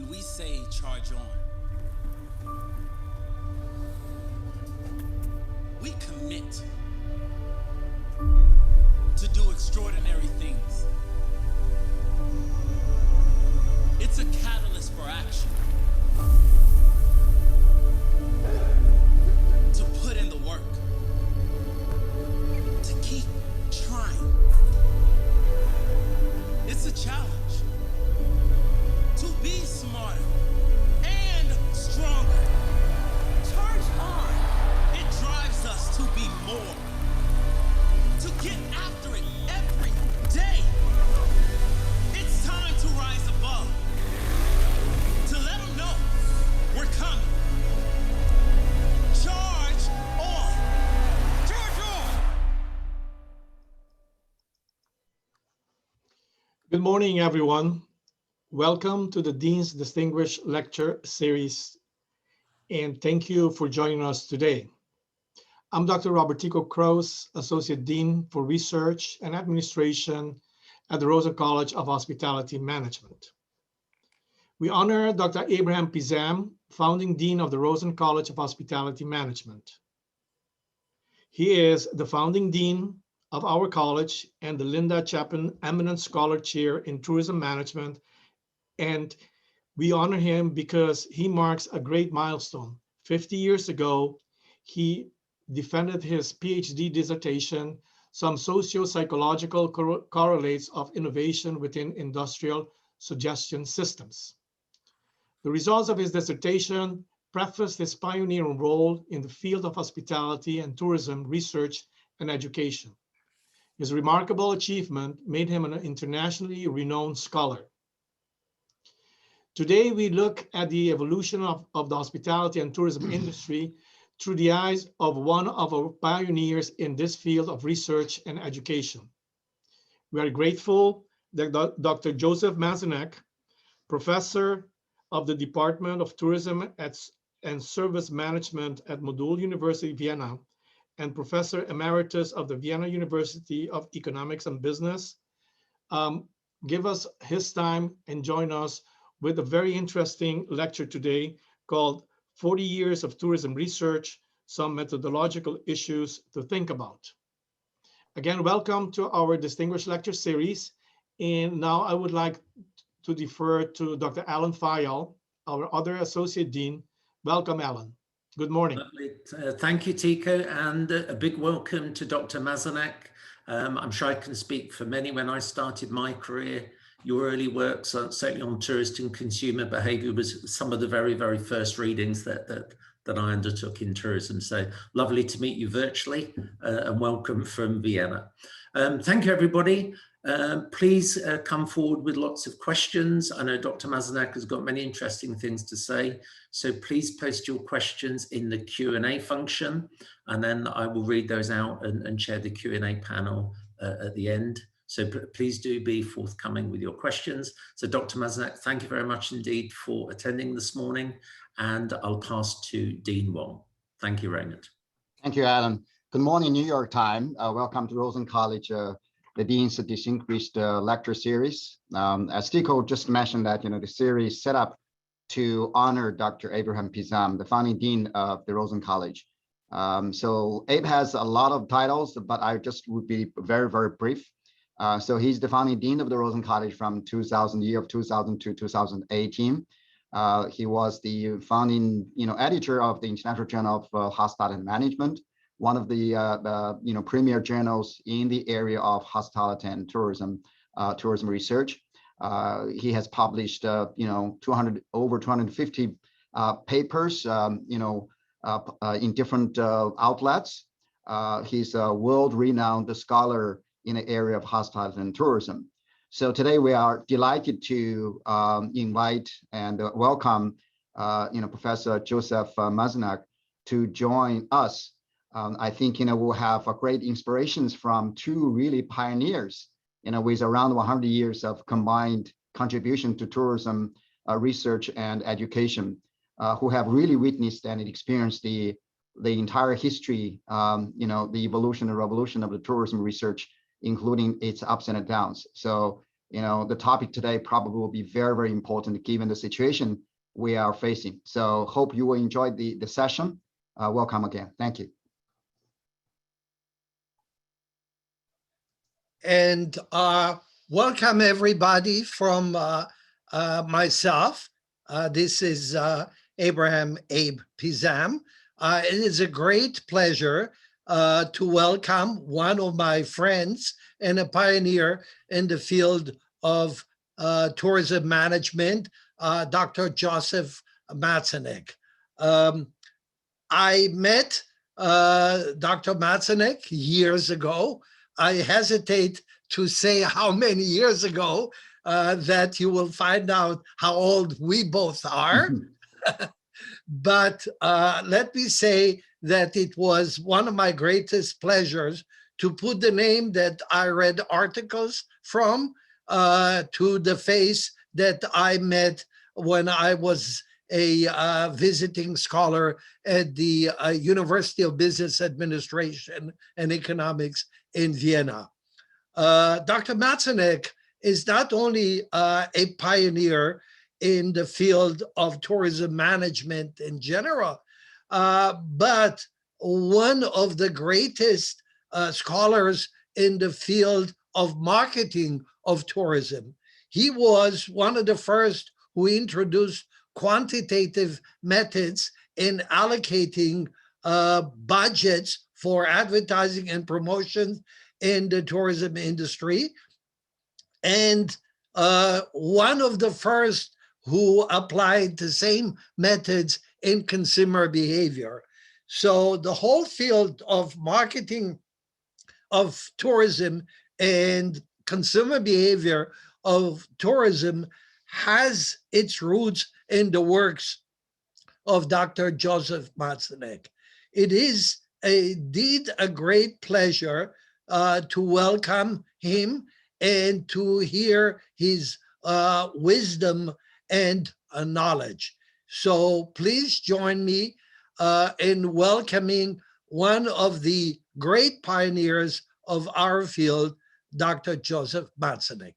when we say charge on, we commit to do extraordinary things. It's a catalyst for action. To put in the work. To keep trying. It's a challenge. To be smarter and stronger. Charge on. It drives us to be more. To get after it every day. It's time to rise above. To let them know we're coming. Charge on. Charge on. Good morning, everyone. Welcome to the Dean's Distinguished Lecture Series, and thank you for joining us today. I'm Dr. Robertico Crouse, Associate Dean for Research and Administration at the Rosen College of Hospitality Management. We honor Dr. Abraham Pizam, Founding Dean of the Rosen College of Hospitality Management. He is the Founding Dean of our college and the Linda Chapin Eminent Scholar Chair in Tourism Management, and we honor him because he marks a great milestone. 50 years ago, he defended his PhD dissertation, Some Socio-Psychological Correlates of Innovation Within Industrial Suggestion Systems. The results of his dissertation prefaced his pioneering role in the field of hospitality and tourism research and education. His remarkable achievement made him an internationally renowned scholar. Today, we look at the evolution of the hospitality and tourism industry through the eyes of one of our pioneers in this field of research and education. We are grateful that Dr. Josef Mazanec, professor of the Department of Tourism and Service Management at MODUL University Vienna, and professor emeritus of the Vienna University of Economics and Business, give us his time and join us with a very interesting lecture today called 40 Years of Tourism Research, Some Methodological Issues to Think About. Again, welcome to our distinguished lecture series. And now I would like to defer to Dr. Alan Fayal, our other Associate Dean. Welcome, Alan. Good morning. Thank you, Tico, and a big welcome to Dr. Mazanec. I'm sure I can speak for many. When I started my career, your early work, certainly on tourist and consumer behavior, was some of the very, very first readings that I undertook in tourism. So lovely to meet you virtually, and welcome from Vienna. Thank you, everybody. Please come forward with lots of questions. I know Dr. Mazanec has got many interesting things to say, so please post your questions in the Q&A function, and then I will read those out and share the Q&A panel at the end. So please do be forthcoming with your questions. So Dr. Mazanec, thank you very much indeed for attending this morning, and I'll pass to Dean Wong. Thank you, Raymond. Thank you, Alan. Good morning, New York time. Welcome to Rosen College, the Dean's Distinguished Lecture Series. As Tico just mentioned that, the series set up to honor Dr. Abraham Pizam, the founding dean of the Rosen College. So Abe has a lot of titles, but I just would be very, very brief. So he's the founding dean of the Rosen College from 2000 to 2018. He was the founding, editor of the International Journal of Hospitality and Management, one of the premier journals in the area of hospitality and tourism research. He has published, over 250 papers, in different outlets. He's a world-renowned scholar in the area of hospitality and tourism. So today we are delighted to invite and welcome, Professor Josef Mazanec to join us. I think, we'll have great inspirations from two really pioneers, with around 100 years of combined contribution to tourism research and education, who have really witnessed and experienced the entire history, the evolution and revolution of the tourism research, including its ups and downs. So the topic today probably will be very, very important given the situation we are facing. So hope you will enjoy the session. Welcome again. Thank you. And welcome everybody from myself. This is Abraham Abe Pizam. It is a great pleasure to welcome one of my friends and a pioneer in the field of tourism management, Dr. Josef Mazanec. I met Dr. Mazanec years ago. I hesitate to say how many years ago, that you will find out how old we both are. But let me say that it was one of my greatest pleasures to put the name that I read articles from to the face that I met when I was a visiting scholar at the University of Business Administration and Economics in Vienna. Dr. Mazanec is not only a pioneer in the field of tourism management in general, but one of the greatest scholars in the field of marketing of tourism. He was one of the first who introduced quantitative methods in allocating budgets for advertising and promotion in the tourism industry. And one of the first who applied the same methods in consumer behavior. So the whole field of marketing of tourism and consumer behavior of tourism has its roots in the works of Dr. Josef Mazanec. It is indeed a great pleasure to welcome him and to hear his wisdom and knowledge. So please join me in welcoming one of the great pioneers of our field, Dr. Josef Mazanec.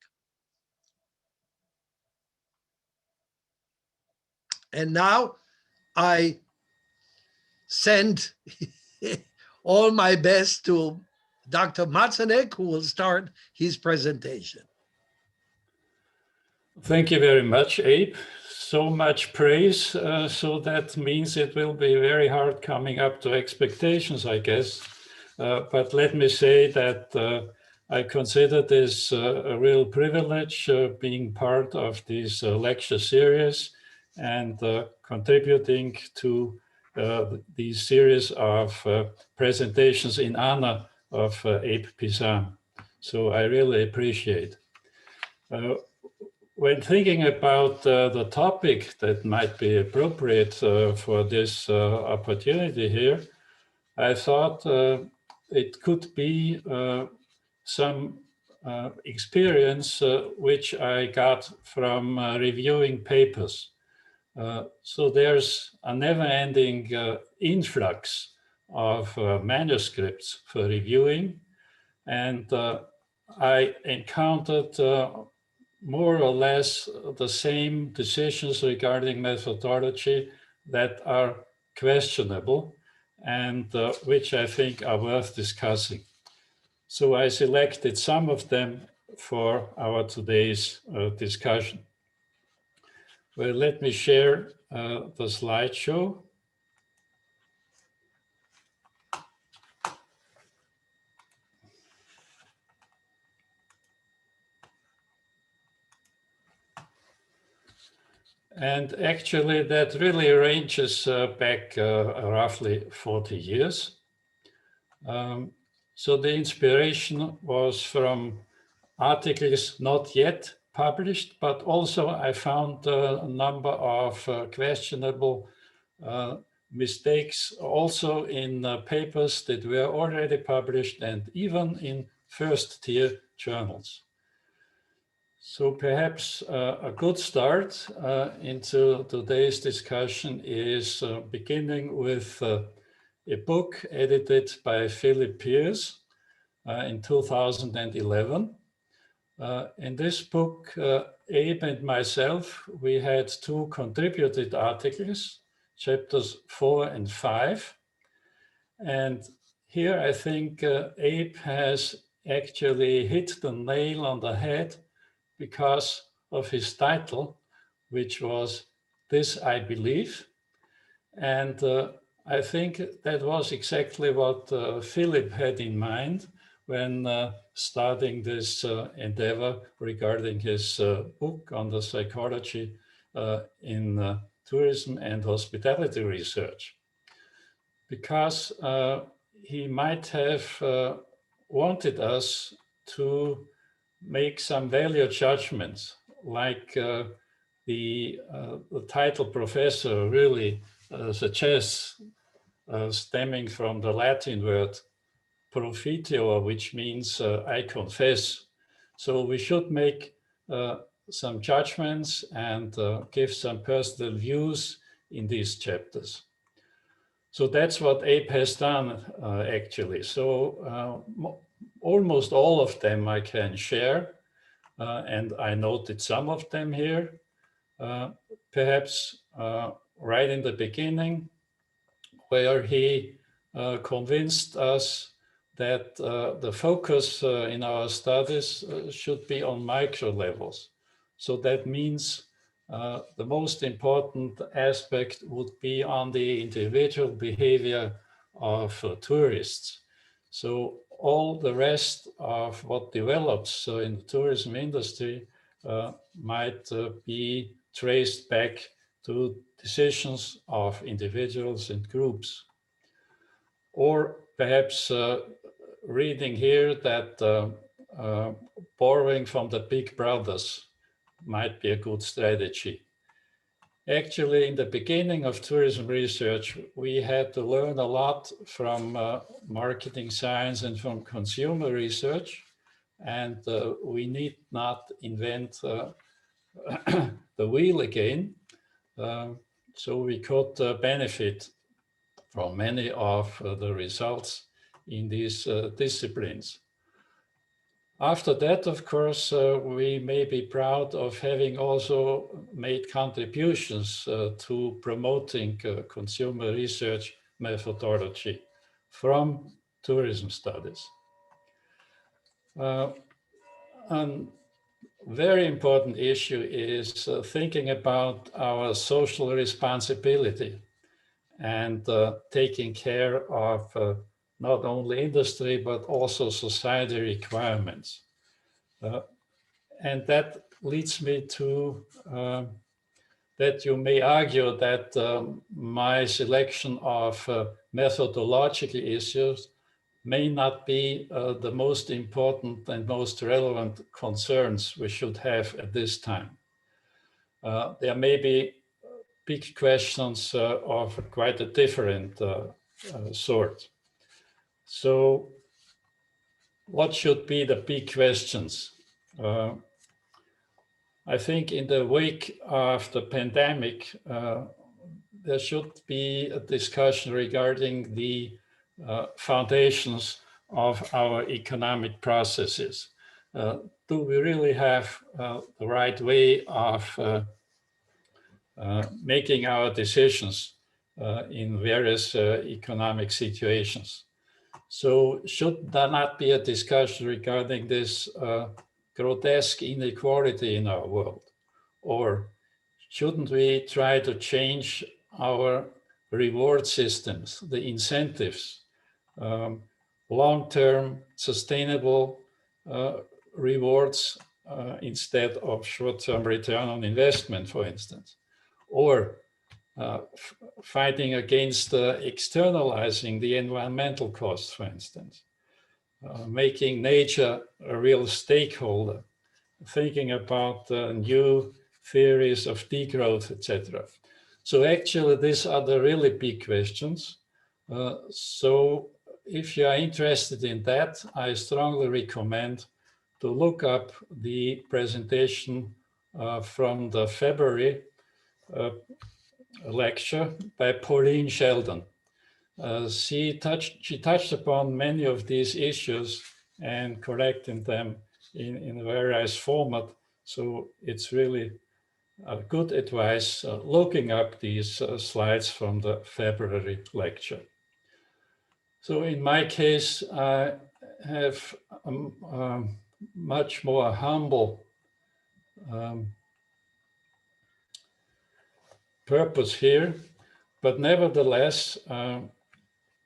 And now I send all my best to Dr. Mazanec, who will start his presentation. Thank you very much, Abe. So much praise. So that means it will be very hard coming up to expectations, I guess. But let me say that I consider this a real privilege being part of this lecture series and contributing to these series of presentations in honor of Abe Pizam. So I really appreciate. When thinking about the topic that might be appropriate for this opportunity here, I thought it could be some experience which I got from reviewing papers. So there's a never-ending influx of manuscripts for reviewing, and I encountered more or less the same decisions regarding methodology that are questionable and which I think are worth discussing. So I selected some of them for our today's discussion. Well, let me share the slideshow. And actually that really ranges back roughly 40 years. So the inspiration was from articles not yet published, but also I found a number of questionable mistakes also in papers that were already published and even in first-tier journals. So perhaps a good start into today's discussion is beginning with a book edited by Philip Pearce in 2011, In this book, Abe and myself, we had 2 contributed articles, chapters 4 and 5. And here I think Abe has actually hit the nail on the head because of his title, which was This I Believe. And I think that was exactly what Philip had in mind when starting this endeavor regarding his book on the psychology in tourism and hospitality research. Because he might have wanted us to make some value judgments, like the title professor really suggests, stemming from the Latin word profiteor, which means I confess. So we should make some judgments and give some personal views in these chapters. So that's what Abe has done, actually. So almost all of them I can share, and I noted some of them here. Perhaps right in the beginning, where he convinced us that the focus in our studies should be on micro levels. So that means the most important aspect would be on the individual behavior of tourists. So all the rest of what develops in the tourism industry might be traced back to decisions of individuals and groups. Or perhaps reading here that borrowing from the big brothers might be a good strategy. Actually, in the beginning of tourism research, we had to learn a lot from marketing science and from consumer research, and we need not invent the wheel again. So we could benefit from many of the results in these disciplines. After that, of course, we may be proud of having also made contributions to promoting consumer research methodology from tourism studies. A very important issue is thinking about our social responsibility and taking care of not only industry, but also society requirements. And that leads me to that you may argue that my selection of methodological issues may not be the most important and most relevant concerns we should have at this time. There may be big questions of quite a different sort. So what should be the big questions? I think in the wake of the pandemic, there should be a discussion regarding the foundations of our economic processes. Do we really have the right way of making our decisions in various economic situations? So should there not be a discussion regarding this grotesque inequality in our world? Or shouldn't we try to change our reward systems, the incentives, long-term sustainable rewards instead of short-term return on investment, for instance? Or fighting against externalizing the environmental costs, for instance, making nature a real stakeholder, thinking about new theories of degrowth, etc. So actually, these are the really big questions. So if you are interested in that, I strongly recommend to look up the presentation from the February lecture by Pauline Sheldon. She touched upon many of these issues and collecting them in various format. So it's really a good advice looking up these slides from the February lecture. So in my case, I have a much more humble purpose here, but nevertheless,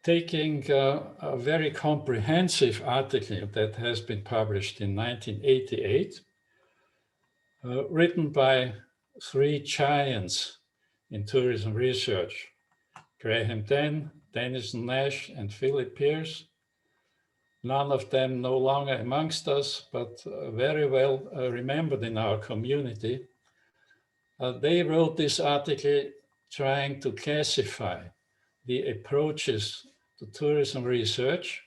taking a very comprehensive article that has been published in 1988, written by three giants in tourism research, Graham Dehn, Denison Nash, and Philip Pearce. None of them no longer amongst us, but very well remembered in our community. They wrote this article trying to classify the approaches to tourism research,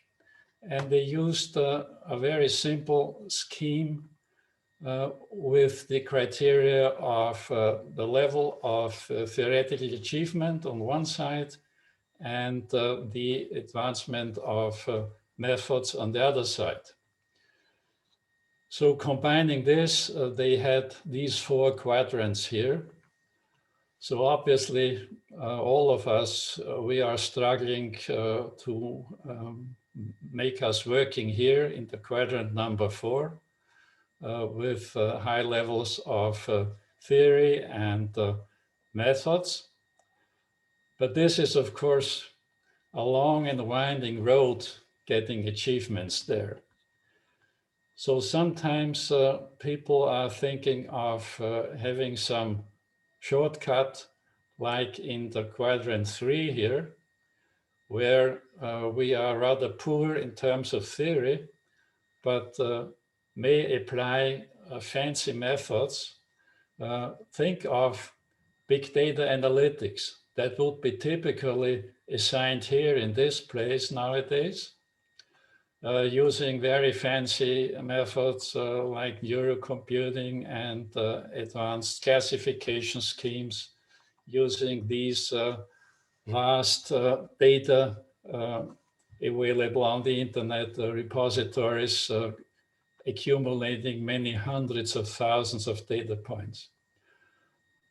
and they used a very simple scheme with the criteria of the level of theoretical achievement on one side and the advancement of methods on the other side. So combining this, they had these four quadrants here. So obviously, all of us, we are struggling to make us working here in the quadrant number 4 with high levels of theory and methods. But this is, of course, a long and winding road getting achievements there. So sometimes people are thinking of having some shortcut, like in the quadrant 3 here, where we are rather poor in terms of theory, but may apply fancy methods. Think of big data analytics. That would be typically assigned here in this place nowadays, using very fancy methods like neurocomputing and advanced classification schemes, using these vast data available on the internet repositories, accumulating many hundreds of thousands of data points.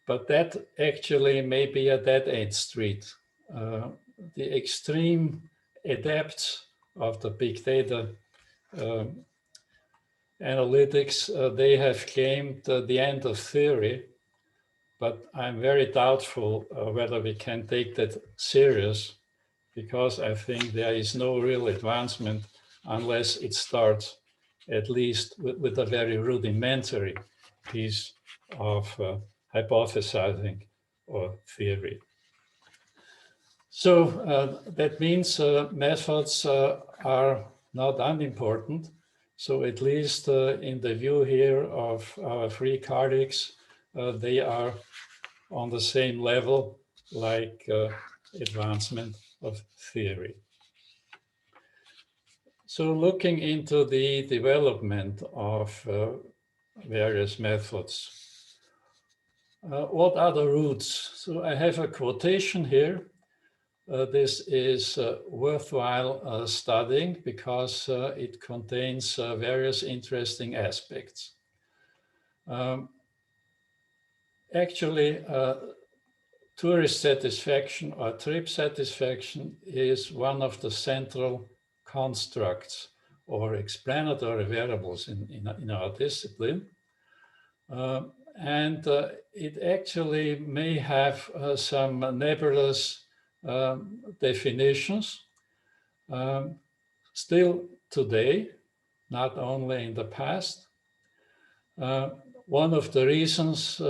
But that actually may be a dead-end street. The extreme adepts of the big data analytics, they have claimed the end of theory, but I'm very doubtful whether we can take that serious, because I think there is no real advancement unless it starts at least with a very rudimentary piece of hypothesizing or theory. So that means methods are not unimportant. So at least in the view here of our three colleagues, they are on the same level like advancement of theory. So looking into the development of various methods, what are the roots? So I have a quotation here. This is worthwhile studying because it contains various interesting aspects. Actually, tourist satisfaction or trip satisfaction is one of the central constructs or explanatory variables in our discipline. And it actually may have some nebulous definitions. Still today, not only in the past. One of the reasons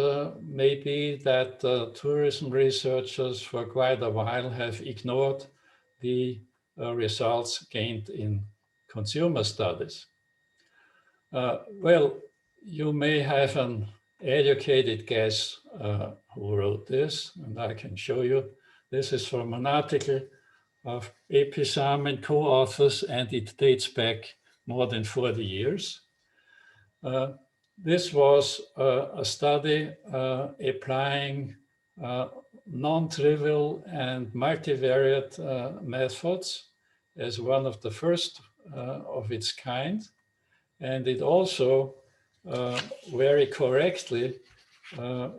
may be that tourism researchers for quite a while have ignored the results gained in consumer studies. Well, you may have an educated guess who wrote this, and I can show you. This is from an article of A. Pizam and co-authors, and it dates back more than 40 years. This was a study applying non-trivial and multivariate methods as one of the first of its kind. And it also very correctly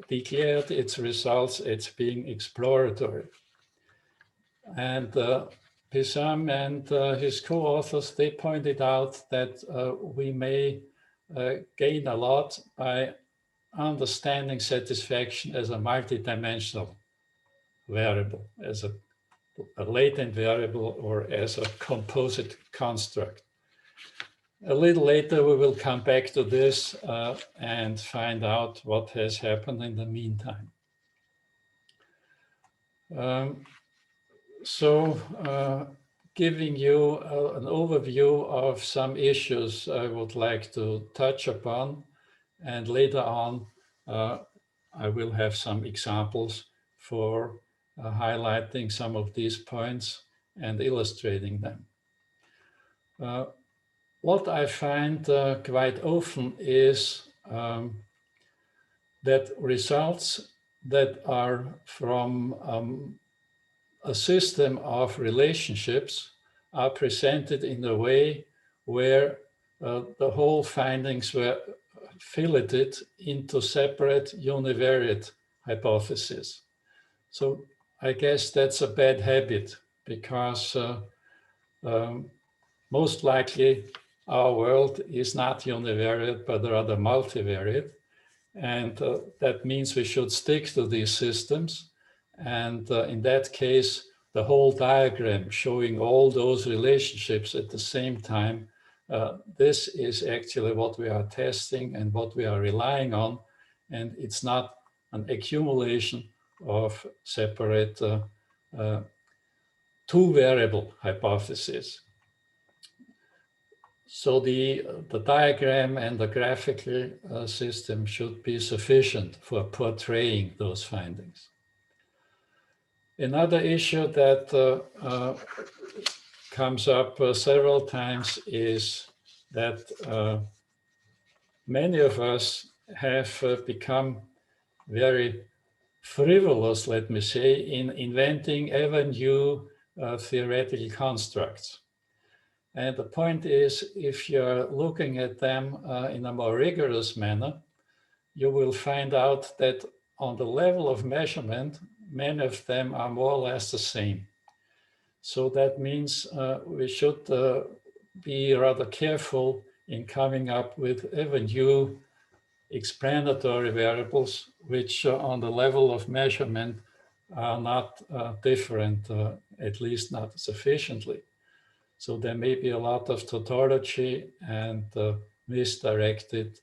declared its results as being exploratory. And Pizam and his co-authors, they pointed out that we may gain a lot by understanding satisfaction as a multidimensional variable, as a latent variable, or as a composite construct. A little later, we will come back to this and find out what has happened in the meantime. Giving you an overview of some issues I would like to touch upon, and later on I will have some examples for highlighting some of these points and illustrating them. What I find quite often is that results that are from a system of relationships are presented in a way where the whole findings were filleted into separate univariate hypotheses. So I guess that's a bad habit, because most likely our world is not univariate, but rather multivariate. And that means we should stick to these systems. And in that case, the whole diagram showing all those relationships at the same time, this is actually what we are testing and what we are relying on. And it's not an accumulation of separate two-variable hypotheses. So the diagram and the graphical system should be sufficient for portraying those findings. Another issue that comes up several times is that many of us have become very frivolous, let me say, in inventing ever new theoretical constructs. And the point is, if you're looking at them in a more rigorous manner, you will find out that on the level of measurement, many of them are more or less the same. So that means we should be rather careful in coming up with ever new explanatory variables, which on the level of measurement are not different, at least not sufficiently. So there may be a lot of tautology and misdirected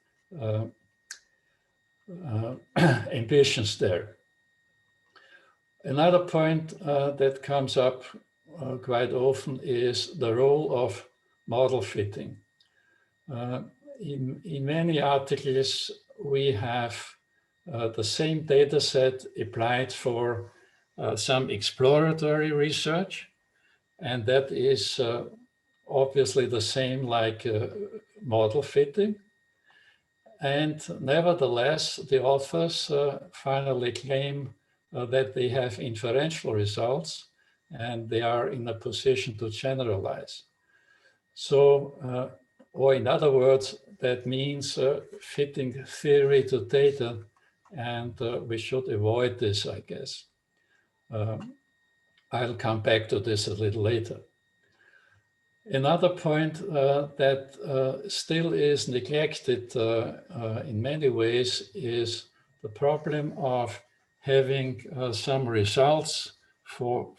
ambitions there. Another point that comes up quite often is the role of model fitting. In many articles, we have the same data set applied for some exploratory research, and that is obviously the same like model fitting. And nevertheless, the authors finally claim that they have inferential results and they are in a position to generalize. So, or in other words, that means fitting theory to data, and we should avoid this, I guess. I'll come back to this a little later. Another point that still is neglected in many ways is the problem of having some results for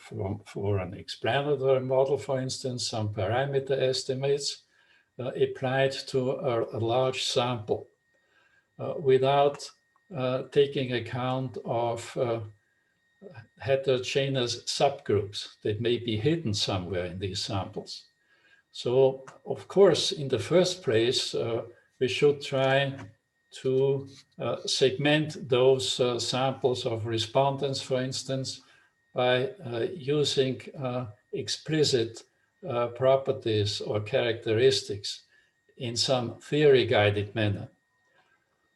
an explanatory model, for instance, some parameter estimates applied to a large sample without taking account of heterogeneous subgroups that may be hidden somewhere in these samples. So, of course, in the first place, we should try to segment those samples of respondents, for instance, by using explicit properties or characteristics in some theory-guided manner.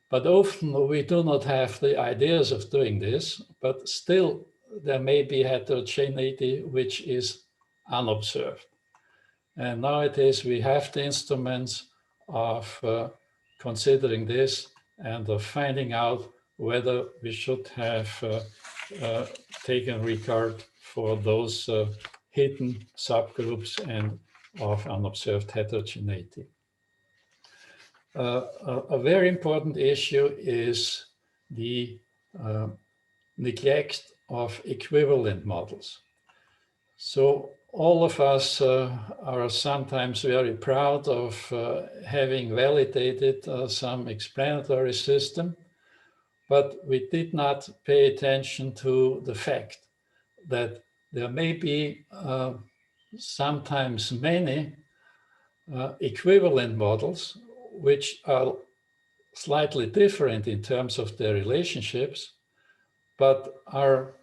But often we do not have the ideas of doing this, but still there may be heterogeneity which is unobserved. And nowadays we have the instruments of considering this and of finding out whether we should have taken regard for those hidden subgroups and of unobserved heterogeneity. A very important issue is the neglect of equivalent models. So all of us are sometimes very proud of having validated some explanatory system, but we did not pay attention to the fact that there may be sometimes many equivalent models which are slightly different in terms of their relationships, but are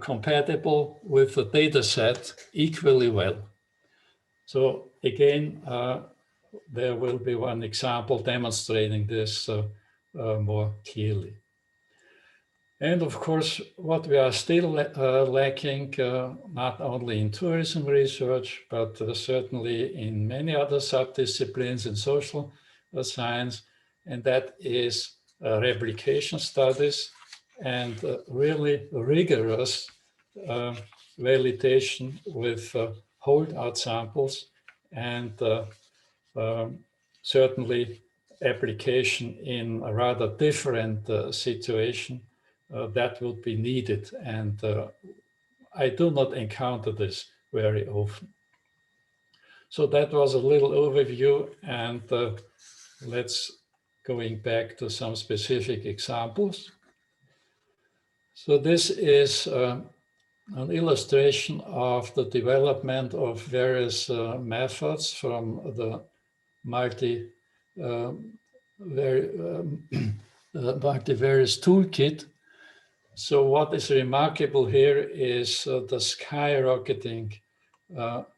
compatible with the data set equally well. So again, there will be one example demonstrating this more clearly. And of course, what we are still lacking, not only in tourism research, but certainly in many other subdisciplines in social science, and that is replication studies and really rigorous validation with holdout samples and certainly application in a rather different situation that would be needed. And I do not encounter this very often. So that was a little overview, and let's going back to some specific examples. So this is an illustration of the development of various methods from the multivarious toolkit. So what is remarkable here is the skyrocketing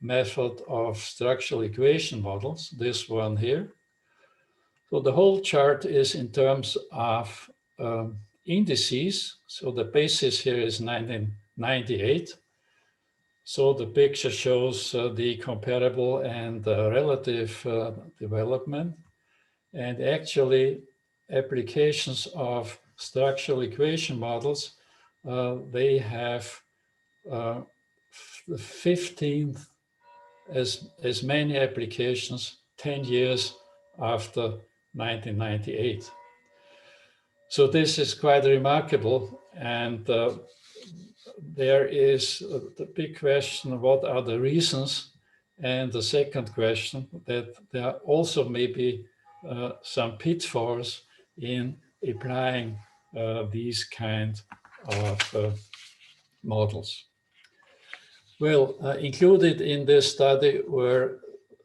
method of structural equation models, this one here. So the whole chart is in terms of indices. So the basis here is 1998. So the picture shows the comparable and relative development. And actually, applications of structural equation models, they have 15th as many applications 10 years after 1998. So this is quite remarkable, and there is the big question, what are the reasons? And the second question, that there also may be some pitfalls in applying these kind of models. Well, included in this study were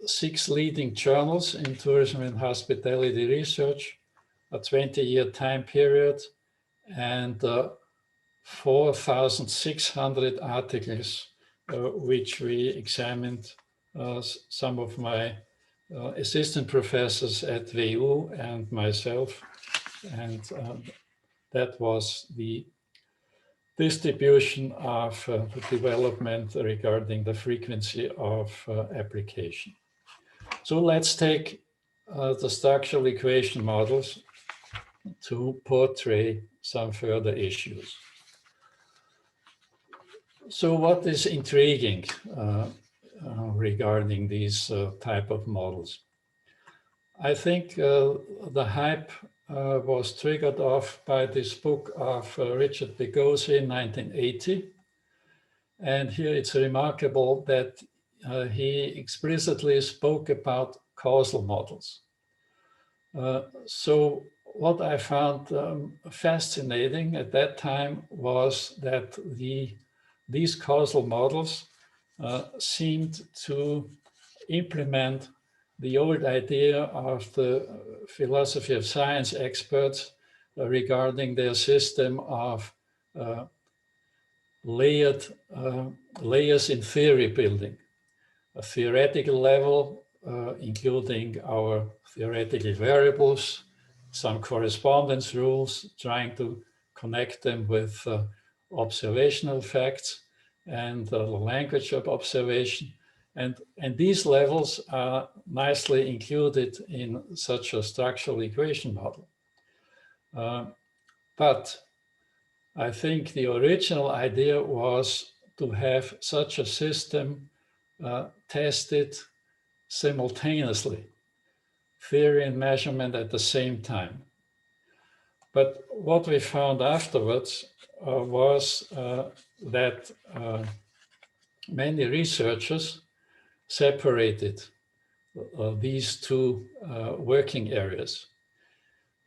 6 leading journals in tourism and hospitality research, a 20-year time period, and 4,600 articles, which we examined, some of my assistant professors at WU and myself, and that was the distribution of the development regarding the frequency of application. So let's take the structural equation models to portray some further issues. So what is intriguing regarding these type of models? I think the hype was triggered off by this book of Richard Boghossian in 1980. And here it's remarkable that he explicitly spoke about causal models. So what I found fascinating at that time was that these causal models seemed to implement the old idea of the philosophy of science experts regarding their system of layers in theory building, a theoretical level, including our theoretical variables, some correspondence rules, trying to connect them with observational facts and the language of observation. And these levels are nicely included in such a structural equation model. But I think the original idea was to have such a system tested simultaneously, theory and measurement at the same time. But what we found afterwards was that many researchers separated these two working areas.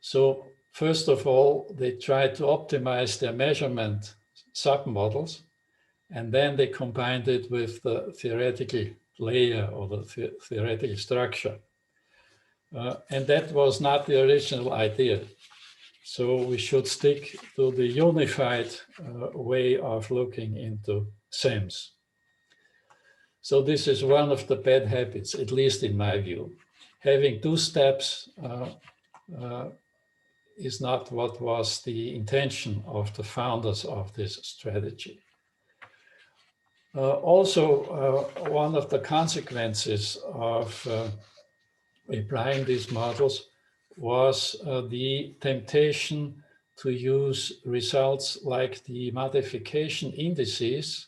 So first of all, they tried to optimize their measurement submodels, and then they combined it with the theoretical layer or the theoretical structure. And that was not the original idea. So we should stick to the unified way of looking into SEMS. So this is one of the bad habits, at least in my view. Having two steps is not what was the intention of the founders of this strategy. Also, one of the consequences of applying these models was the temptation to use results like the modification indices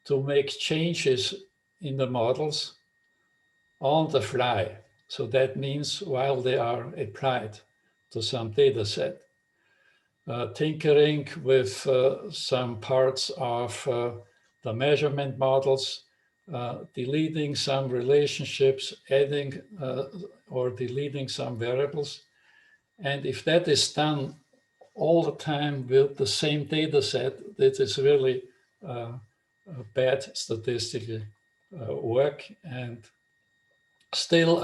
to make changes in the models on the fly. So that means while they are applied to some data set. Tinkering with some parts of the measurement models, deleting some relationships, adding or deleting some variables. And if that is done all the time with the same data set, that is really bad statistical work. And still,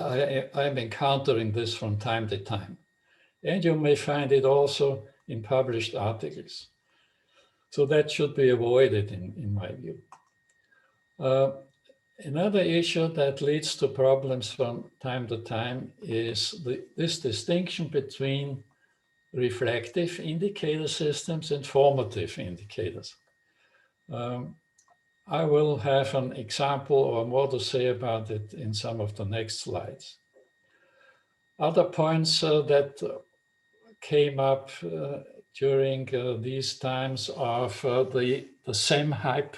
I'm encountering this from time to time. And you may find it also in published articles. So that should be avoided in my view. Another issue that leads to problems from time to time is this distinction between reflective indicator systems and formative indicators. I will have an example or more to say about it in some of the next slides. Other points that came up during these times of the SEM hype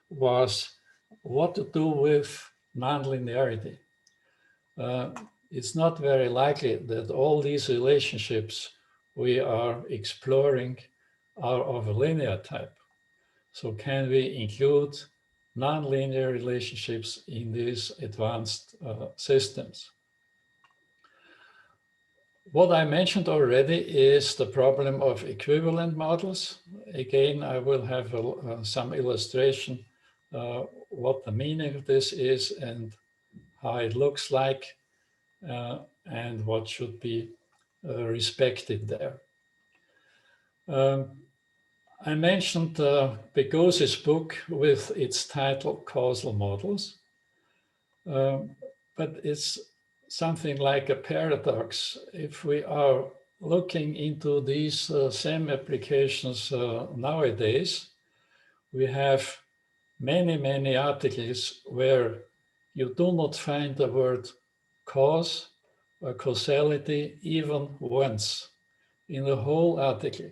was what to do with nonlinearity. It's not very likely that all these relationships we are exploring are of a linear type. So can we include nonlinear relationships in these advanced systems? What I mentioned already is the problem of equivalent models. Again, I will have some illustration what the meaning of this is and how it looks like and what should be respected there. I mentioned Begos's book with its title Causal Models, but it's something like a paradox. If we are looking into these SEM applications nowadays, we have many articles where you do not find the word cause or causality even once in the whole article.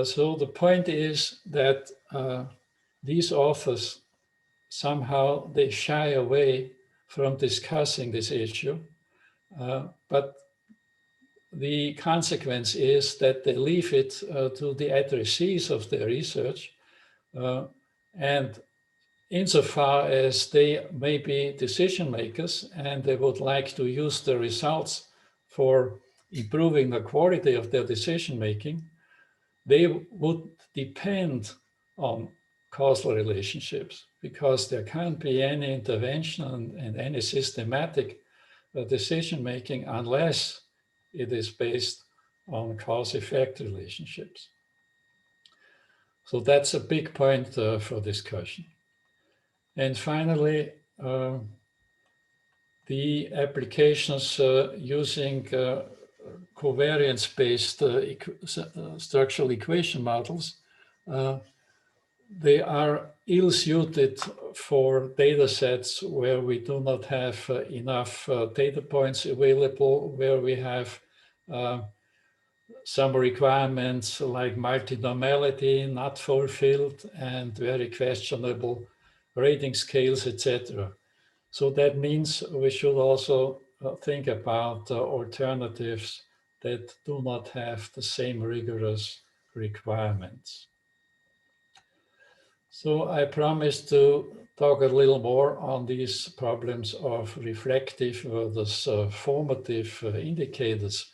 So the point is that these authors somehow they shy away from discussing this issue, but the consequence is that they leave it to the addressees of their research, and insofar as they may be decision makers and they would like to use the results for improving the quality of their decision making, they would depend on causal relationships because there can't be any intervention and any systematic decision making unless it is based on cause-effect relationships. So that's a big point for discussion. And finally, the applications using covariance-based structural equation models, they are ill-suited for data sets where we do not have enough data points available, where we have some requirements like multinormality not fulfilled and very questionable rating scales, etc. So that means we should also think about alternatives that do not have the same rigorous requirements. So I promise to talk a little more on these problems of reflective versus formative indicators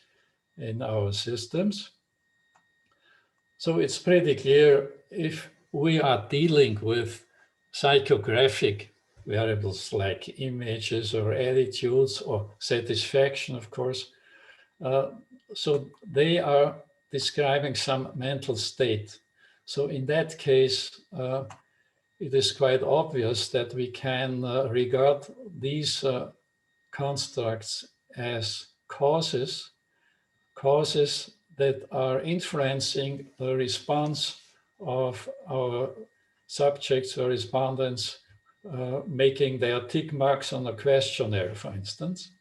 in our systems. So it's pretty clear if we are dealing with psychographic variables like images or attitudes or satisfaction, of course. So they are describing some mental state. So in that case, it is quite obvious that we can regard these constructs as causes that are influencing the response of our subjects or respondents, making their tick marks on a questionnaire, for instance.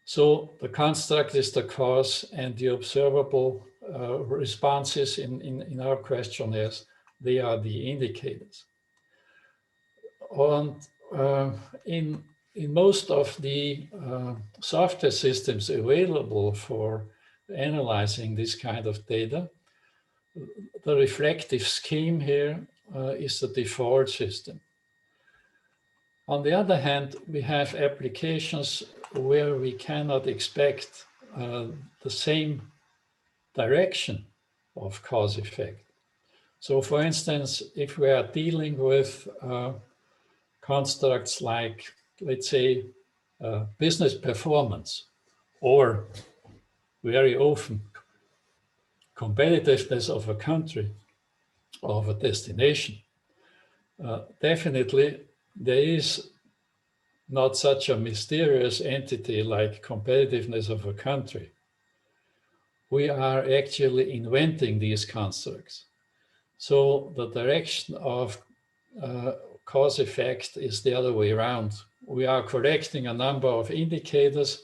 So the construct is the cause, and the observable responses in our questionnaires, they are the indicators. And in most of the software systems available for analyzing this kind of data, the reflective scheme here is the default system. On the other hand, we have applications where we cannot expect the same direction of cause effect. So for instance, if we are dealing with constructs like, let's say, business performance, or very often competitiveness of a country, of a destination, definitely there is not such a mysterious entity like competitiveness of a country. We are actually inventing these constructs. So the direction of cause effect is the other way around. We are collecting a number of indicators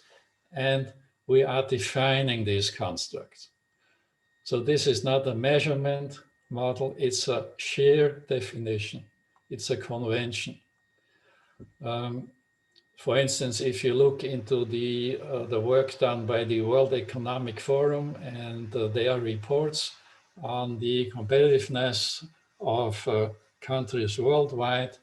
and we are defining these constructs. So this is not a measurement model, it's a sheer definition. It's a convention. For instance, if you look into the work done by the World Economic Forum and their reports on the competitiveness of countries worldwide,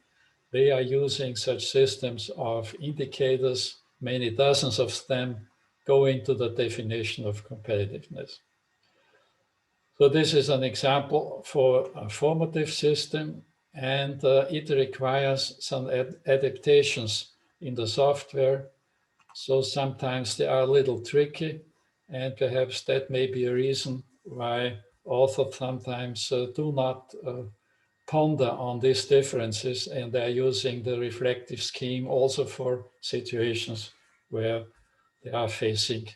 they are using such systems of indicators, many dozens of them go into the definition of competitiveness. So this is an example for a formative system, and it requires some adaptations in the software. So sometimes they are a little tricky, and perhaps that may be a reason why authors sometimes do not ponder on these differences, and they're using the reflective scheme also for situations where they are facing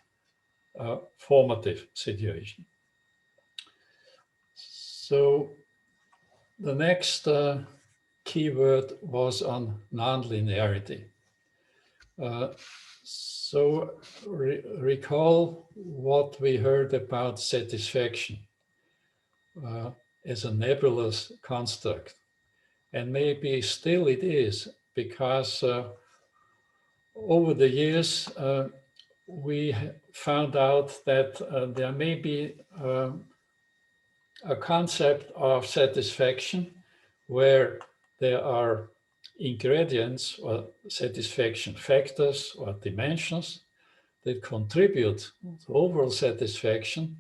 a formative situation. So the next keyword was on nonlinearity. So recall what we heard about satisfaction as a nebulous construct. And maybe still it is, because over the years, we found out that there may be a concept of satisfaction where there are ingredients or satisfaction factors or dimensions that contribute to overall satisfaction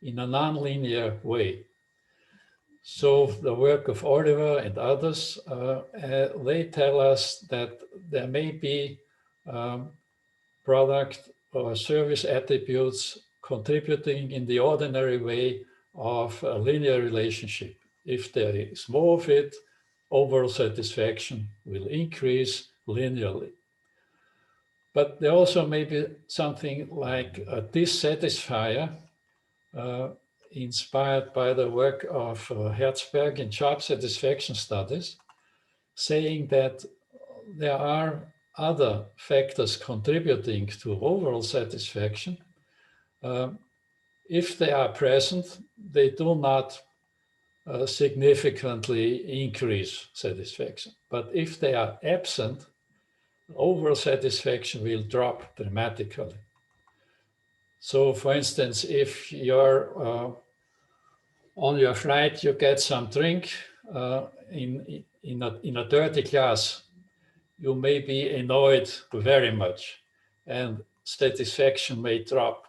in a nonlinear way. So the work of Oliver and others, they tell us that there may be product or service attributes contributing in the ordinary way of a linear relationship. If there is more of it, overall satisfaction will increase linearly. But there also may be something like a dissatisfier inspired by the work of Herzberg in job satisfaction studies, saying that there are other factors contributing to overall satisfaction. If they are present, they do not significantly increase satisfaction. But if they are absent, overall satisfaction will drop dramatically. So for instance, if you're on your flight, you get some drink in a dirty class, you may be annoyed very much and satisfaction may drop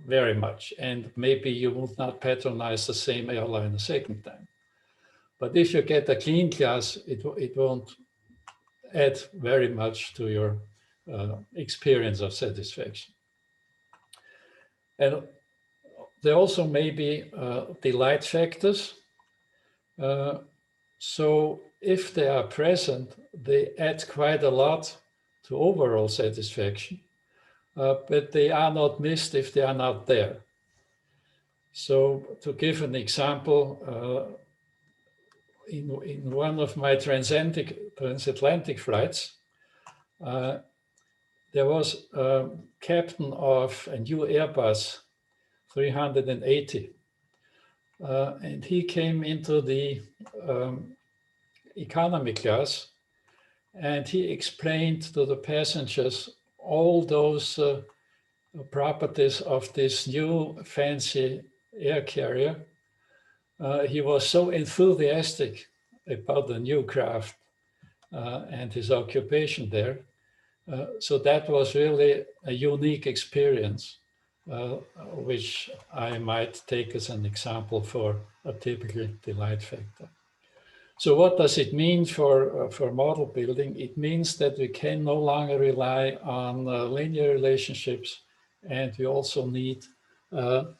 very much. And maybe you would not patronize the same airline a second time. But if you get a clean class, it won't add very much to your experience of satisfaction. And there also may be delight factors. So if they are present, they add quite a lot to overall satisfaction, but they are not missed if they are not there. So to give an example, in one of my transatlantic flights, there was a captain of a new Airbus 380. And he came into the economy class and he explained to the passengers all those properties of this new fancy air carrier. He was so enthusiastic about the new craft and his occupation there. So that was really a unique experience, which I might take as an example for a typical delight factor. So what does it mean for model building? It means that we can no longer rely on linear relationships, and we also need an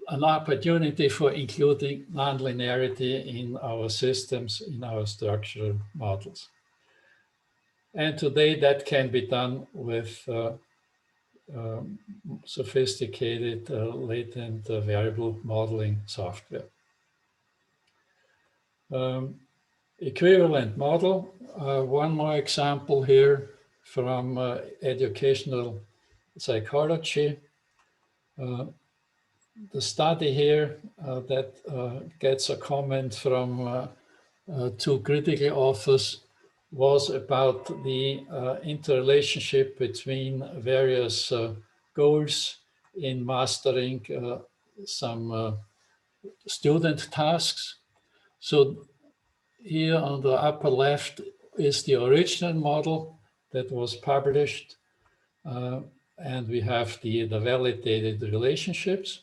opportunity for including nonlinearity in our systems, in our structural models. And today that can be done with sophisticated latent variable modeling software. Equivalent model, one more example here from educational psychology. The study here that gets a comment from two critical authors was about the interrelationship between various goals in mastering some student tasks. So here on the upper left is the original model that was published, and we have the validated relationships.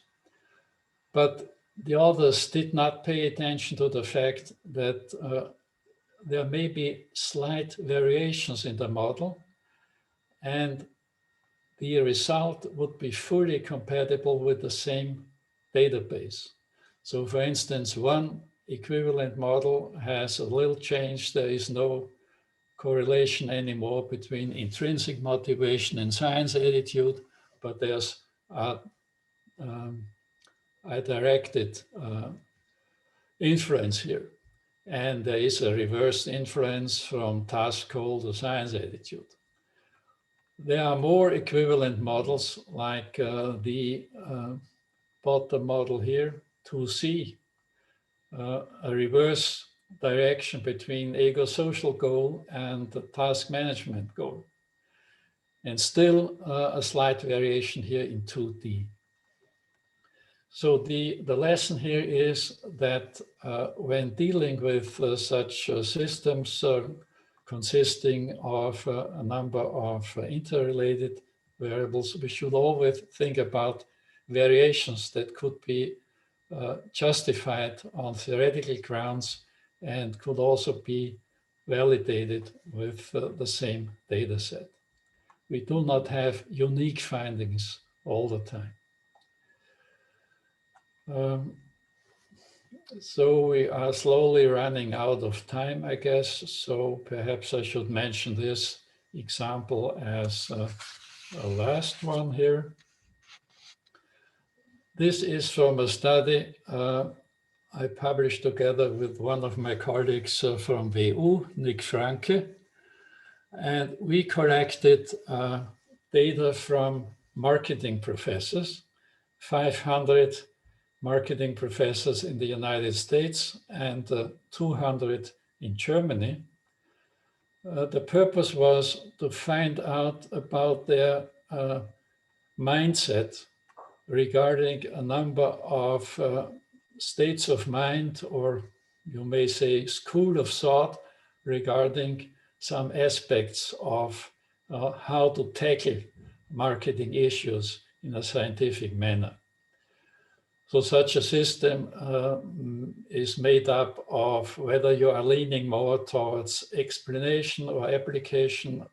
But the authors did not pay attention to the fact that there may be slight variations in the model, and the result would be fully compatible with the same database. So for instance, one equivalent model has a little change. There is no correlation anymore between intrinsic motivation and science attitude, but there's a directed inference here. And there is a reverse inference from task goal to science attitude. There are more equivalent models like the bottom model here, 2C, a reverse direction between ego-social goal and the task management goal. And still a slight variation here in 2D. So the lesson here is that when dealing with such systems consisting of a number of interrelated variables, we should always think about variations that could be justified on theoretical grounds and could also be validated with the same data set. We do not have unique findings all the time. So we are slowly running out of time, I guess. So perhaps I should mention this example as a last one here. this is from a study I published together with one of my colleagues from WU, Nick Franke. And we collected data from marketing professors, 500 marketing professors in the United States and 200 in Germany. The purpose was to find out about their mindset regarding a number of states of mind, or you may say school of thought, regarding some aspects of how to tackle marketing issues in a scientific manner. So such a system is made up of whether you are leaning more towards explanation or application.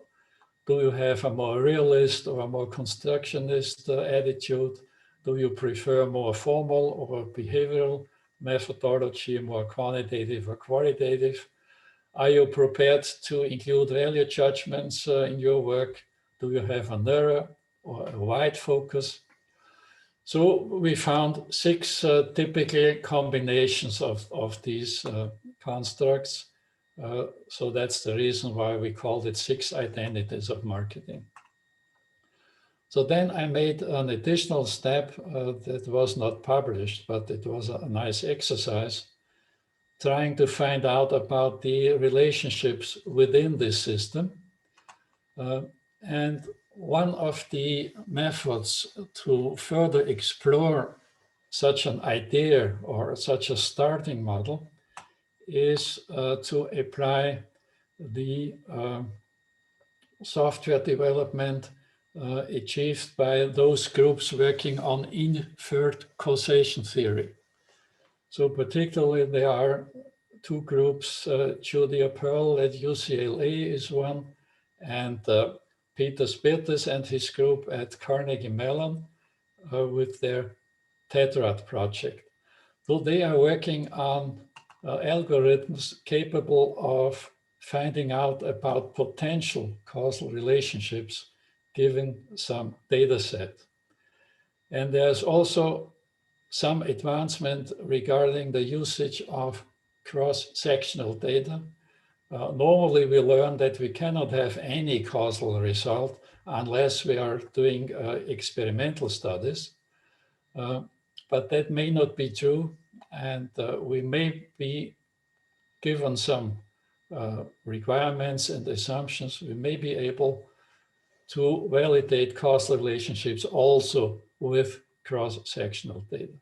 Do you have a more realist or a more constructionist attitude? Do you prefer more formal or behavioral methodology, more quantitative or qualitative? Are you prepared to include value judgments in your work? Do you have a narrow or a wide focus? So we found 6 typical combinations of these constructs. So that's the reason why we called it 6 identities of marketing. So then I made an additional step that was not published, but it was a nice exercise, trying to find out about the relationships within this system. And one of the methods to further explore such an idea or such a starting model is to apply the software development achieved by those groups working on inferred causation theory. So particularly there are 2 groups, Julia Pearl at UCLA is one, and Peter Spirtis and his group at Carnegie Mellon with their Tetrad project. So they are working on algorithms capable of finding out about potential causal relationships given some data set. And there's also some advancement regarding the usage of cross-sectional data. Normally we learn that we cannot have any causal result unless we are doing experimental studies. But that may not be true, and we may be given some requirements and assumptions, we may be able to validate causal relationships also with cross-sectional data.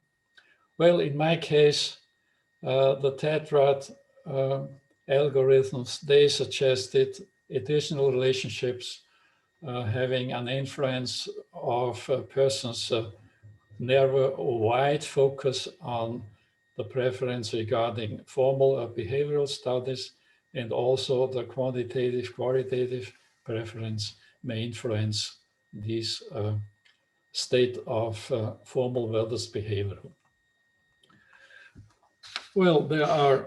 Well, in my case, the Tetrad algorithms, they suggested additional relationships having an influence of a person's narrow or wide focus on the preference regarding formal or behavioral studies, and also the quantitative, qualitative preference may influence this state of formal versus behavioral. Well, there are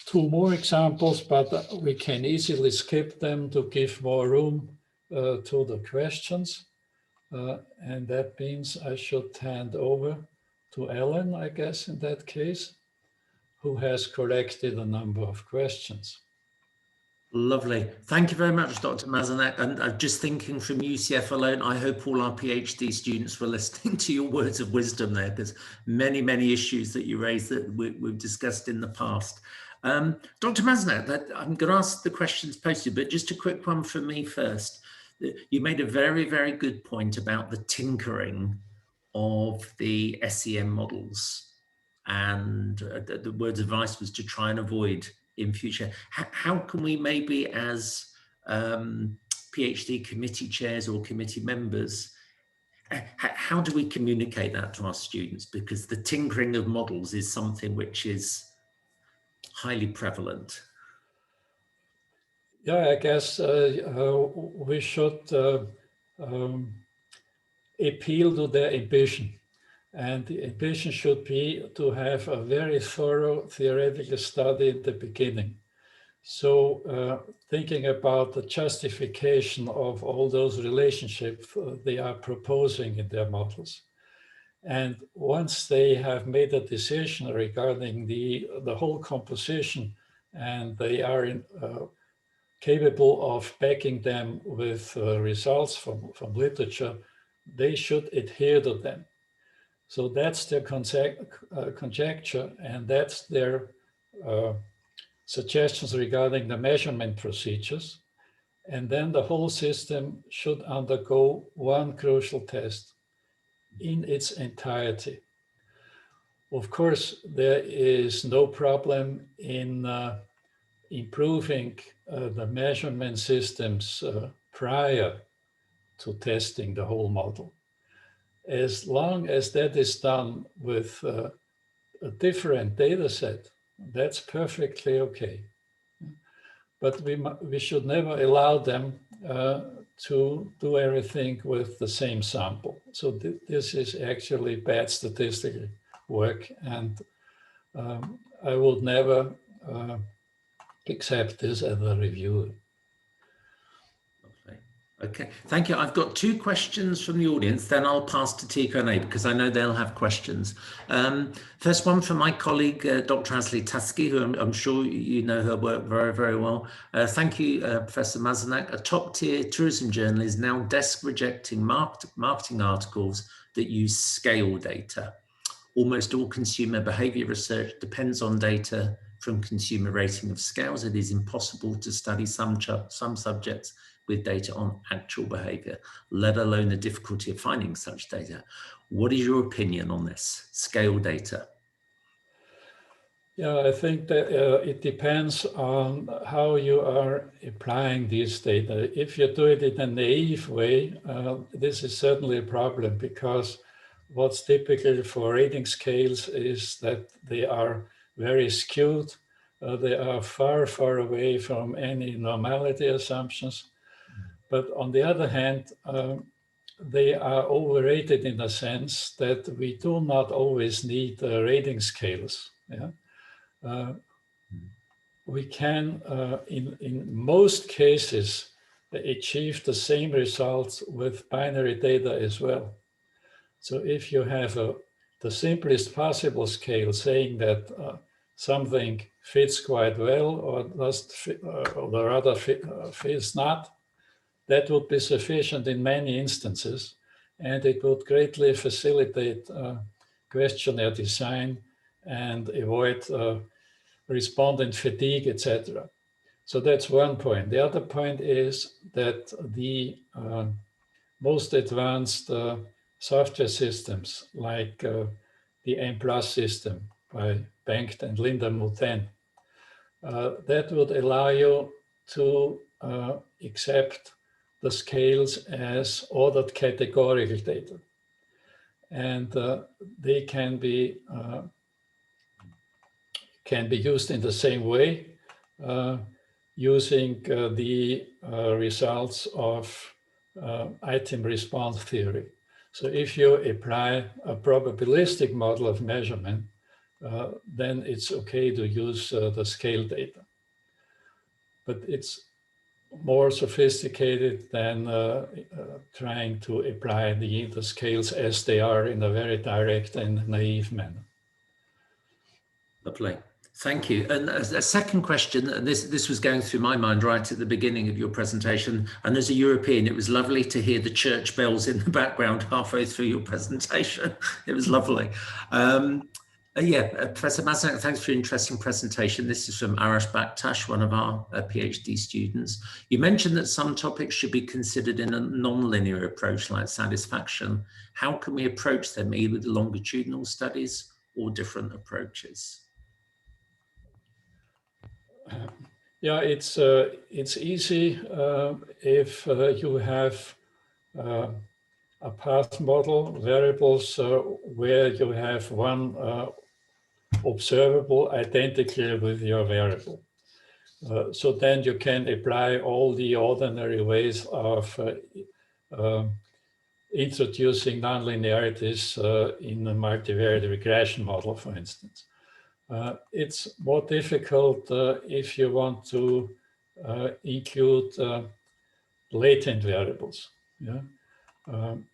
2 more examples, but we can easily skip them to give more room to the questions. And that means I should hand over to Ellen, I guess, in that case, who has collected a number of questions. Lovely. Thank you very much, Dr. Mazanec. And I'm just thinking from UCF alone, I hope all our PhD students were listening to your words of wisdom there. There's many, many issues that you raised that we've discussed in the past. Dr. Mazanec, I'm going to ask the questions posted, but just a quick one for me first. You made a very, very good point about the tinkering of the SEM models, and the word's advice was to try and avoid in future. How can we maybe as PhD committee chairs or committee members, how do we communicate that to our students? Because the tinkering of models is something which is highly prevalent. Yeah, I guess we should appeal to their ambition. And the ambition should be to have a very thorough theoretical study at the beginning. So thinking about the justification of all those relationships they are proposing in their models. And once they have made a decision regarding the whole composition, and they are capable of backing them with results from literature, they should adhere to them. So that's their conjecture, and that's their suggestions regarding the measurement procedures. And then the whole system should undergo one crucial test in its entirety. Of course, there is no problem in improving the measurement systems prior to testing the whole model. As long as that is done with a different data set, that's perfectly okay. But we should never allow them to do everything with the same sample. So this is actually bad statistical work, and I would never accept this as a review. Okay, thank you. I've got two questions from the audience, then I'll pass to Tika and A because I know they'll have questions. First one from my colleague, Dr. Asli Taski, who I'm sure you know her work very, very well. Thank you, Professor Mazanec. A top-tier tourism journal is now desk rejecting marketing articles that use scale data. Almost all consumer behavior research depends on data from consumer rating of scales. It is impossible to study some subjects with data on actual behavior, let alone the difficulty of finding such data. What is your opinion on this, scale data? Yeah, I think that it depends on how you are applying these data. If you do it in a naive way, this is certainly a problem, because what's typical for rating scales is that they are very skewed. They are far, far away from any normality assumptions. But on the other hand, they are overrated in the sense that we do not always need rating scales. Yeah? We can, in most cases, achieve the same results with binary data as well. So if you have the simplest possible scale saying that something fits quite well or doesn't fit, or rather fits not, that would be sufficient in many instances, and it would greatly facilitate questionnaire design and avoid respondent fatigue, etc. So that's one point. The other point is that the most advanced software systems, like the M+ system by Bengt and Linda Muten, that would allow you to accept the scales as ordered categorical data. And they can be used in the same way, using the results of item response theory. So if you apply a probabilistic model of measurement, then it's okay to use the scale data. But it's more sophisticated than trying to apply the scales as they are in a very direct and naive manner. Lovely. Thank you. And a second question, and this was going through my mind right at the beginning of your presentation, and as a European, it was lovely to hear the church bells in the background halfway through your presentation. It was lovely. Professor Mazanec, thanks for your interesting presentation. This is from Arash Bakhtash, one of our PhD students. You mentioned that some topics should be considered in a non-linear approach like satisfaction. How can we approach them, either with longitudinal studies or different approaches? Yeah, it's easy if you have a path model, variables where you have one observable identically with your variable. So then you can apply all the ordinary ways of introducing nonlinearities in a multivariate regression model, for instance. It's more difficult if you want to include latent variables. Yeah?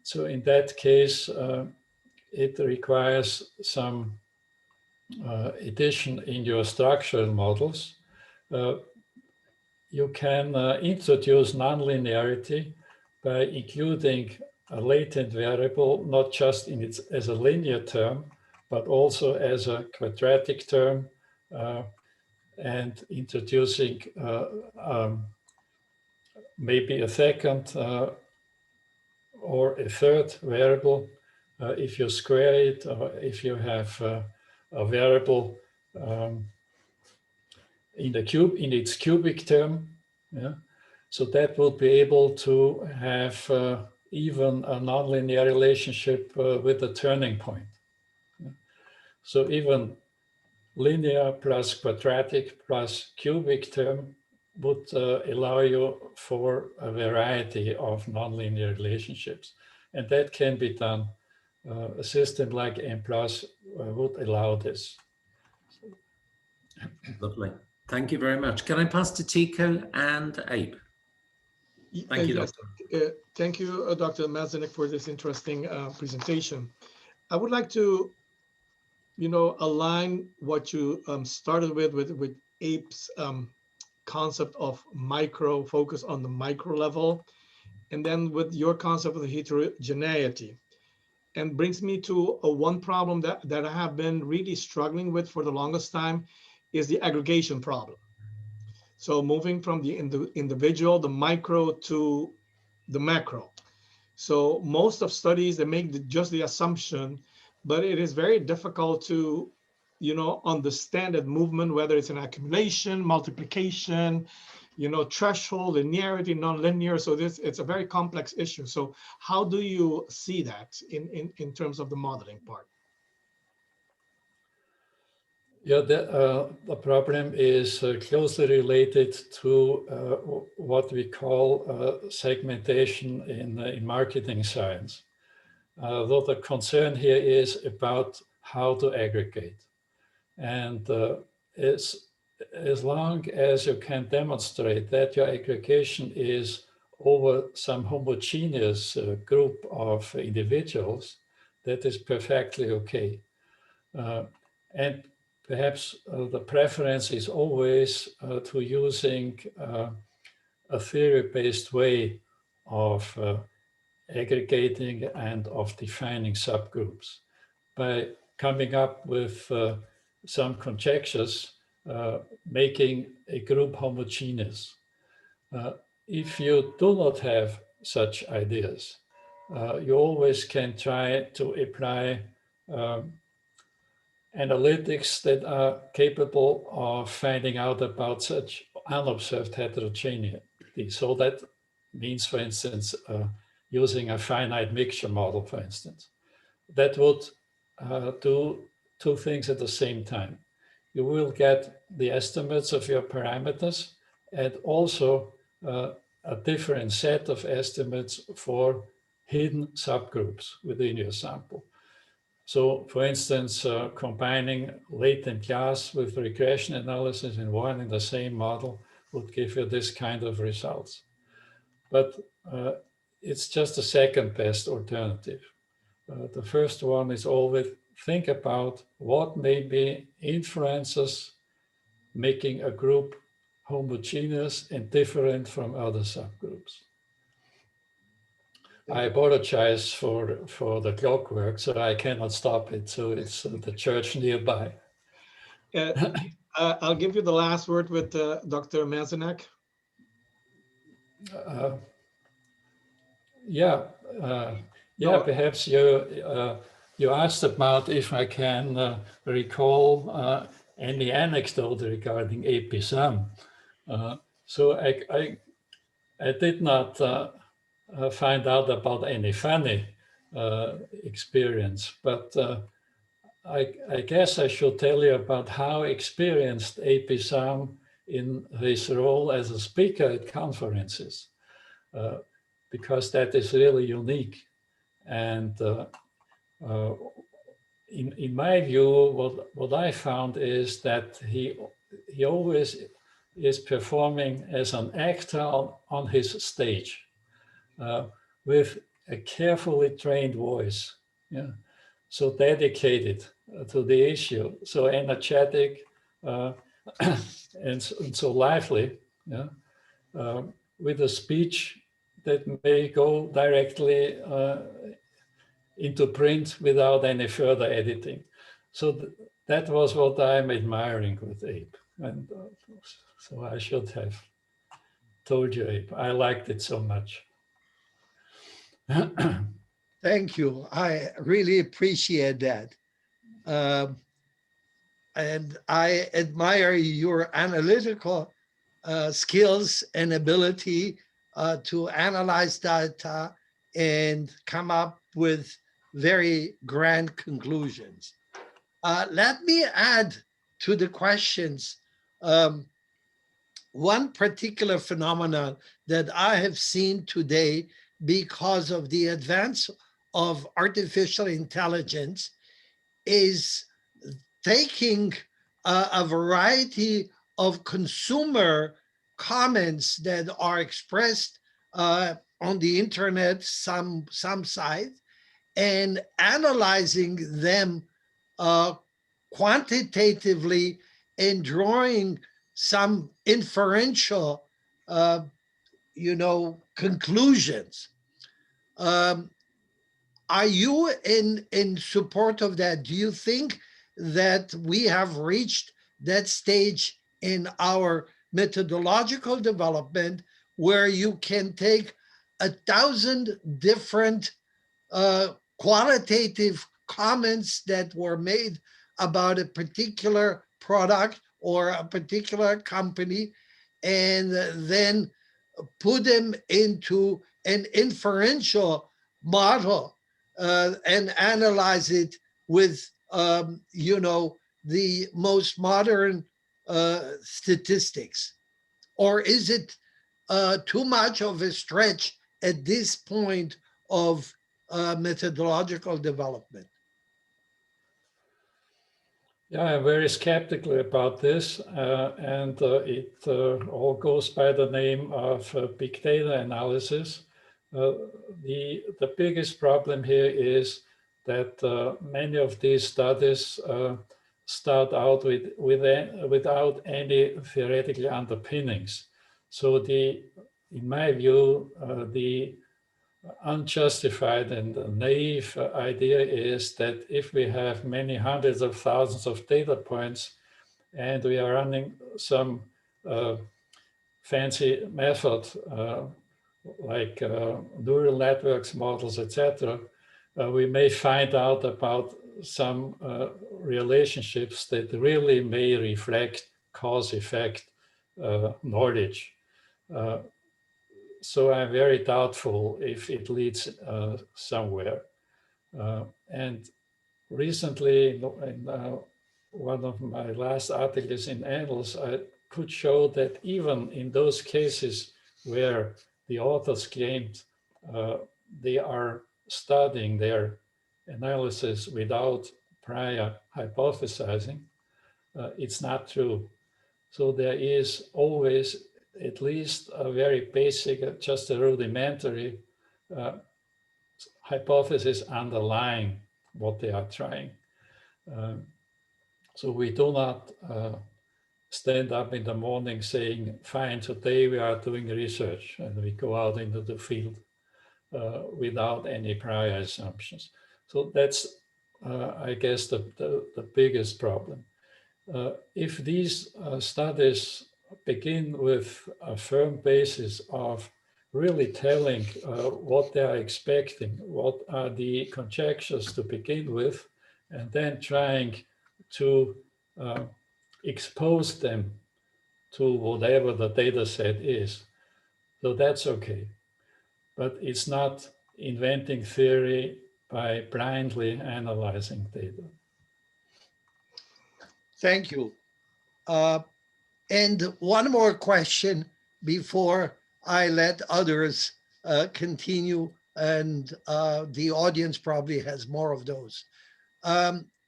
So in that case, it requires some addition in your structural models. You can introduce nonlinearity by including a latent variable, not just in its as a linear term, but also as a quadratic term, and introducing maybe a second or a third variable if you square it, or if you have a variable in its cubic term. Yeah? So that will be able to have even a nonlinear relationship with the turning point. Yeah? So even linear plus quadratic plus cubic term would allow you for a variety of nonlinear relationships. And that can be done. A system like M+ would allow this. Lovely. Thank you very much. Can I pass to Tico and Abe? Thank you, Yes. Doctor. Thank you, Dr. Mazanec, for this interesting presentation. I would like to, align what you started with Abe's concept of micro, focus on the micro level, and then with your concept of the heterogeneity. And brings me to one problem that I have been really struggling with for the longest time is the aggregation problem. So moving from the individual, the micro, to the macro. So most of studies, they make just the assumption, but it is very difficult to, understand that movement, whether it's an accumulation, multiplication, threshold, linearity, nonlinear. So it's a very complex issue. So how do you see that in terms of the modeling part? Yeah, the problem is closely related to what we call segmentation in marketing science. Though the concern here is about how to aggregate. And as long as you can demonstrate that your aggregation is over some homogeneous group of individuals, that is perfectly okay. And perhaps the preference is always to using a theory-based way of aggregating and of defining subgroups by coming up with some conjectures, making a group homogeneous. If you do not have such ideas, you always can try to apply analytics that are capable of finding out about such unobserved heterogeneity. So that means, for instance, using a finite mixture model, for instance. That would do two things at the same time. You will get the estimates of your parameters and also a different set of estimates for hidden subgroups within your sample. So for instance, combining latent class with regression analysis in one and the same model would give you this kind of results. But it's just a second best alternative. The first one is always think about what maybe influences making a group homogeneous and different from other subgroups. I apologize for the clockwork, so I cannot stop it. So it's the church nearby. I'll give you the last word with Dr. Mazanec. Perhaps you asked about if I can recall any anecdote regarding Pizam. So I did not find out about any funny experience, but I guess I should tell you about how experienced Pizam in his role as a speaker at conferences, because that is really unique. And in my view, what I found is that he always is performing as an actor on his stage with a carefully trained voice. Yeah. so dedicated to the issue, so energetic and so lively, yeah, with a speech that may go directly into print without any further editing. So that was what I'm admiring with Abe. And so I should have told you, Abe. I liked it so much. Thank you. I really appreciate that. And I admire your analytical skills and ability to analyze data and come up with very grand conclusions. Let me add to the questions one particular phenomenon that I have seen today because of the advance of artificial intelligence is taking a variety of consumer comments that are expressed on the internet, some sites, and analyzing them quantitatively and drawing some inferential, conclusions. Are you in support of that? Do you think that we have reached that stage in our methodological development where you can take 1,000 different qualitative comments that were made about a particular product or a particular company and then put them into an inferential model and analyze it with, the most modern statistics? Or is it too much of a stretch at this point of methodological development? Yeah, I'm very skeptical about this, and it all goes by the name of big data analysis. The biggest problem here is that many of these studies start out without any theoretical underpinnings. So in my view, the unjustified and naive idea is that if we have many hundreds of thousands of data points and we are running some fancy method like neural networks, models, etc., we may find out about some relationships that really may reflect cause-effect knowledge. So I'm very doubtful if it leads somewhere. And recently, in one of my last articles in Annals, I could show that even in those cases where the authors claimed they are studying their analysis without prior hypothesizing, it's not true. So there is always at least a very basic, just a rudimentary hypothesis underlying what they are trying. So we do not stand up in the morning saying, fine, today we are doing research, and we go out into the field without any prior assumptions. So that's, I guess, the biggest problem. If these studies begin with a firm basis of really telling what they are expecting, what are the conjectures to begin with, and then trying to expose them to whatever the data set is. So that's okay. But it's not inventing theory by blindly analyzing data. Thank you. And one more question before I let others continue, and the audience probably has more of those.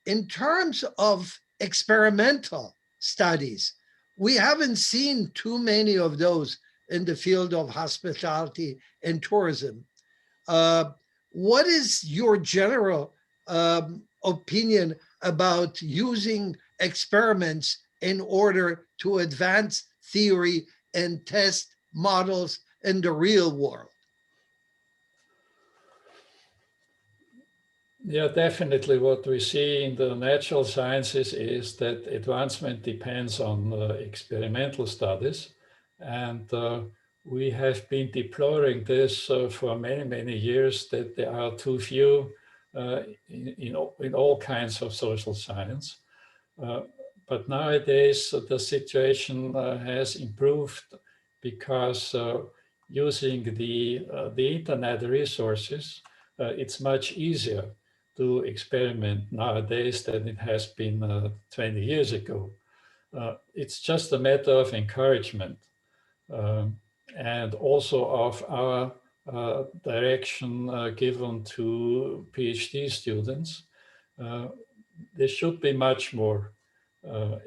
In terms of experimental studies, we haven't seen too many of those in the field of hospitality and tourism. What is your general opinion about using experiments in order to advance theory and test models in the real world? Yeah, definitely. What we see in the natural sciences is that advancement depends on experimental studies. And we have been deploring this for many, many years, that there are too few in all kinds of social science. But nowadays, the situation has improved because using the internet resources, it's much easier to experiment nowadays than it has been 20 years ago. It's just a matter of encouragement and also of our direction given to PhD students. There should be much more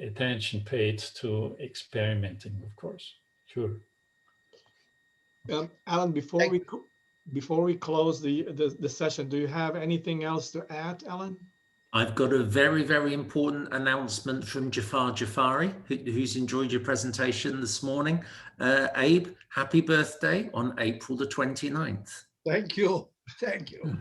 attention paid to experimenting, of course. Sure. Alan, before we close the session, do you have anything else to add, Alan? I've got a very, very important announcement from Jafar Jafari, who's enjoyed your presentation this morning. Abe, happy birthday on April the 29th. Thank you. Thank you.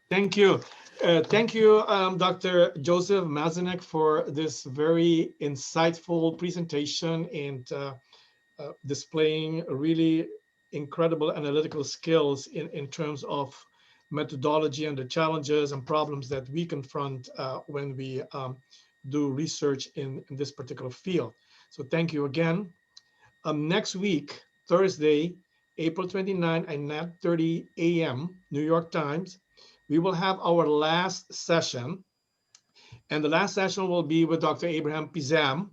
Thank you. Thank you, Dr. Josef Mazanec, for this very insightful presentation and displaying really incredible analytical skills in terms of methodology and the challenges and problems that we confront when we do research in this particular field. So thank you again. Next week, Thursday, April 29 at 9:30 a.m. New York Times, we will have our last session. And the last session will be with Dr. Abraham Pizam.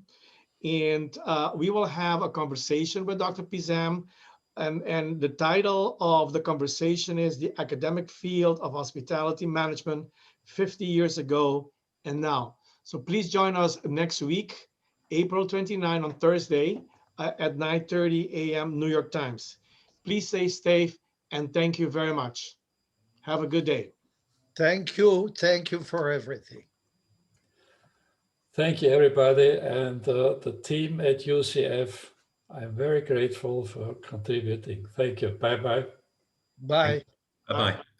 And we will have a conversation with Dr. Pizam. And the title of the conversation is The Academic Field of Hospitality Management 50 Years Ago and Now. So please join us next week, April 29 on Thursday at 9:30 a.m. New York Times. Please stay safe and thank you very much. Have a good day. Thank you. Thank you for everything. Thank you, everybody. And the team at UCF, I'm very grateful for contributing. Thank you. Bye-bye. Bye. Bye-bye.